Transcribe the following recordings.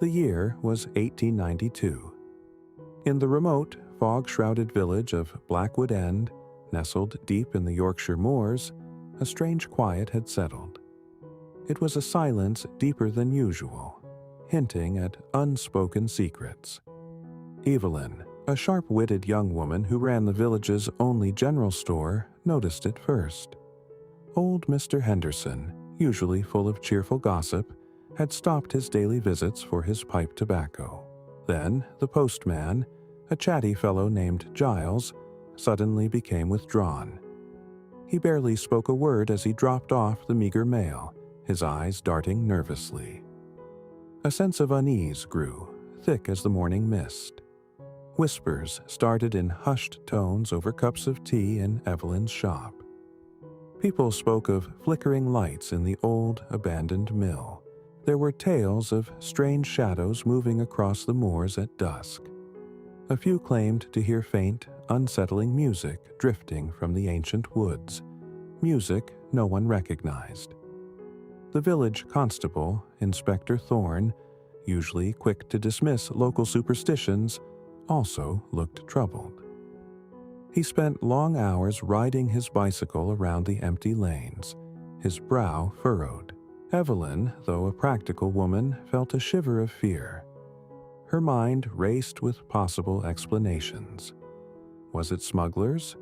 The year was 1892. In the remote, fog-shrouded village of Blackwood End, nestled deep in the Yorkshire moors, a strange quiet had settled. It was a silence deeper than usual, hinting at unspoken secrets. Evelyn, a sharp-witted young woman who ran the village's only general store, noticed it first. Old Mr. Henderson, usually full of cheerful gossip, had stopped his daily visits for his pipe tobacco. Then the postman, a chatty fellow named Giles, suddenly became withdrawn. He barely spoke a word as he dropped off the meager mail, his eyes darting nervously. A sense of unease grew, thick as the morning mist. Whispers started in hushed tones over cups of tea in Evelyn's shop. People spoke of flickering lights in the old, abandoned mill. There were tales of strange shadows moving across the moors at dusk. A few claimed to hear faint, unsettling music drifting from the ancient woods, music no one recognized. The village constable, Inspector Thorne, usually quick to dismiss local superstitions, also looked troubled. He spent long hours riding his bicycle around the empty lanes, his brow furrowed. Evelyn, though a practical woman, felt a shiver of fear. Her mind raced with possible explanations. Was it smugglers,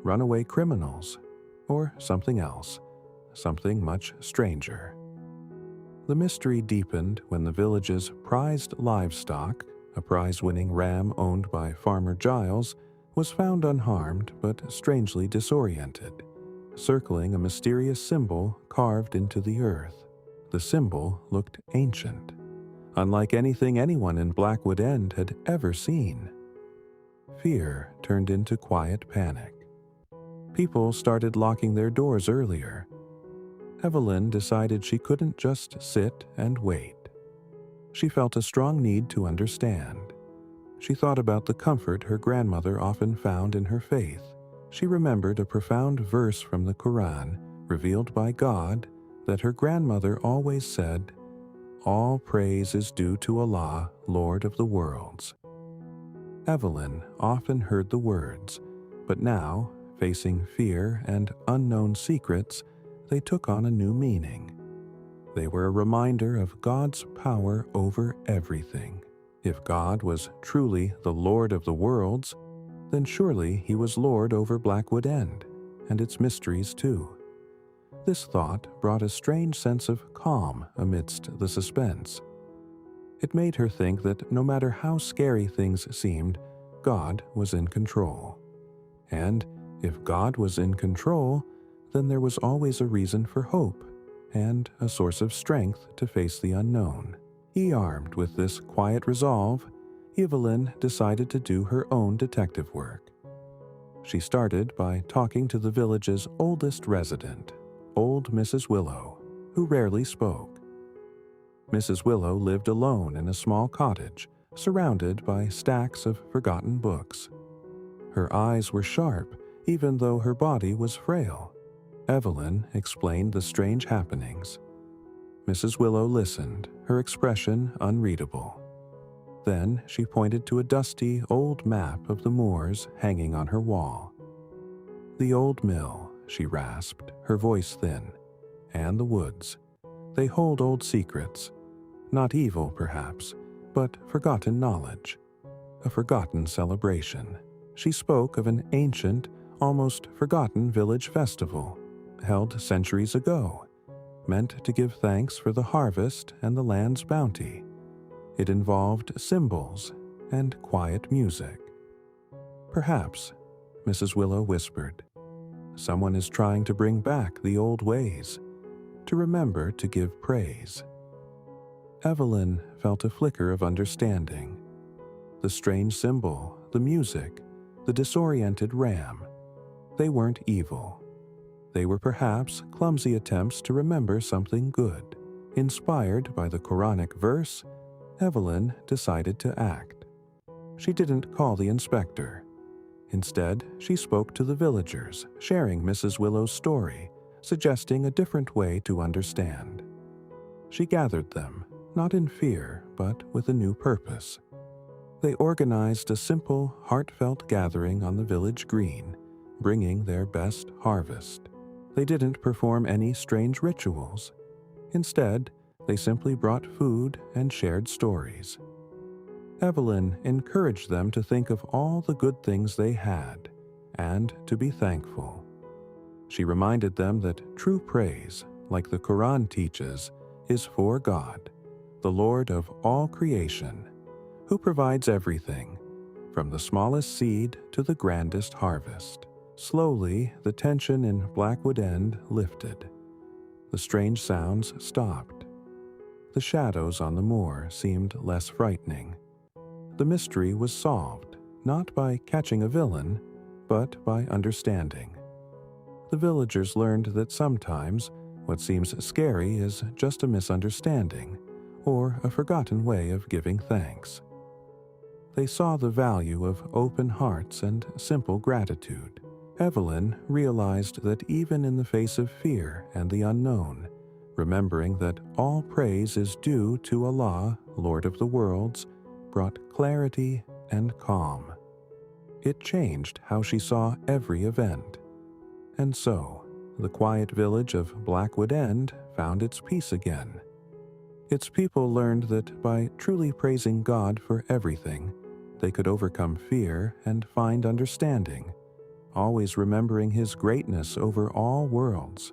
runaway criminals, or something else, something much stranger? The mystery deepened when the village's prized livestock, a prize-winning ram owned by Farmer Giles, was found unharmed but strangely disoriented, circling a mysterious symbol carved into the earth. The symbol looked ancient, unlike anything anyone in Blackwood End had ever seen. Fear turned into quiet panic. People started locking their doors earlier. Evelyn decided she couldn't just sit and wait. She felt a strong need to understand. She thought about the comfort her grandmother often found in her faith. She remembered a profound verse from the Quran, revealed by God, that her grandmother always said, "All praise is due to Allah, Lord of the worlds." Evelyn often heard the words, but now, facing fear and unknown secrets, they took on a new meaning. They were a reminder of God's power over everything. If God was truly the Lord of the worlds, then surely he was Lord over Blackwood End, and its mysteries too. This thought brought a strange sense of calm amidst the suspense. It made her think that no matter how scary things seemed, God was in control. And if God was in control, then there was always a reason for hope and a source of strength to face the unknown. Armed with this quiet resolve, Evelyn decided to do her own detective work. She started by talking to the village's oldest resident, old Mrs. Willow, who rarely spoke. Mrs. Willow lived alone in a small cottage, surrounded by stacks of forgotten books. Her eyes were sharp, even though her body was frail. Evelyn explained the strange happenings. Mrs. Willow listened, her expression unreadable. Then she pointed to a dusty old map of the moors hanging on her wall. "The old mill," she rasped, her voice thin, "and the woods. They hold old secrets. Not evil, perhaps, but forgotten knowledge. A forgotten celebration." She spoke of an ancient, almost forgotten village festival, held centuries ago, meant to give thanks for the harvest and the land's bounty. It involved symbols and quiet music. "Perhaps," Mrs. Willow whispered, "someone is trying to bring back the old ways, to remember to give praise." Evelyn felt a flicker of understanding. The strange symbol, the music, the disoriented ram, they weren't evil. They were perhaps clumsy attempts to remember something good. Inspired by the Quranic verse, Evelyn decided to act. She didn't call the inspector. Instead, she spoke to the villagers, sharing Mrs. Willow's story, suggesting a different way to understand. She gathered them, not in fear, but with a new purpose. They organized a simple, heartfelt gathering on the village green, bringing their best harvest. They didn't perform any strange rituals. Instead, they simply brought food and shared stories. Evelyn encouraged them to think of all the good things they had and to be thankful. She reminded them that true praise, like the Quran teaches, is for God, the Lord of all creation, who provides everything, from the smallest seed to the grandest harvest. Slowly, the tension in Blackwood End lifted. The strange sounds stopped. The shadows on the moor seemed less frightening. The mystery was solved, not by catching a villain, but by understanding. The villagers learned that sometimes what seems scary is just a misunderstanding or a forgotten way of giving thanks. They saw the value of open hearts and simple gratitude. Evelyn realized that even in the face of fear and the unknown, remembering that all praise is due to Allah, Lord of the worlds, brought clarity and calm. It changed how she saw every event. And so, the quiet village of Blackwood End found its peace again. Its people learned that by truly praising God for everything, they could overcome fear and find understanding, always remembering His greatness over all worlds.